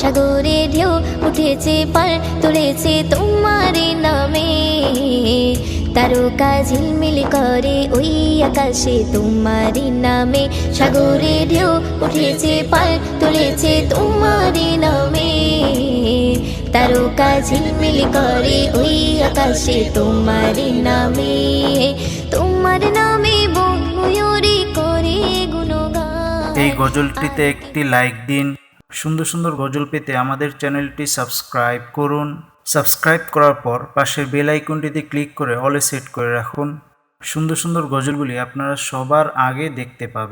সাগরে ঢেউ উঠেছে পার তুলেছে তোমার নামে, তারকা ঝিলমিল করে ওই আকাশে তোমার নামে। সাগরে ঢেউ উঠেছে পার তুলেছে তোমার নামে, তারকা ঝিলমিল করে ওই আকাশে তোমার নামে। তোমার নামে বন ময়ূরী করে গুণগান। এই গজলটিতে একটি লাইক দিন। সুন্দর সুন্দর গজল পেতে আমাদের চ্যানেলটি সাবস্ক্রাইব করুন। সাবস্ক্রাইব করার পর পাশের বেল আইকনটিতে ক্লিক করে অলে সেট করে রাখুন। সুন্দর সুন্দর গজলগুলি আপনারা সবার আগে দেখতে পাবেন।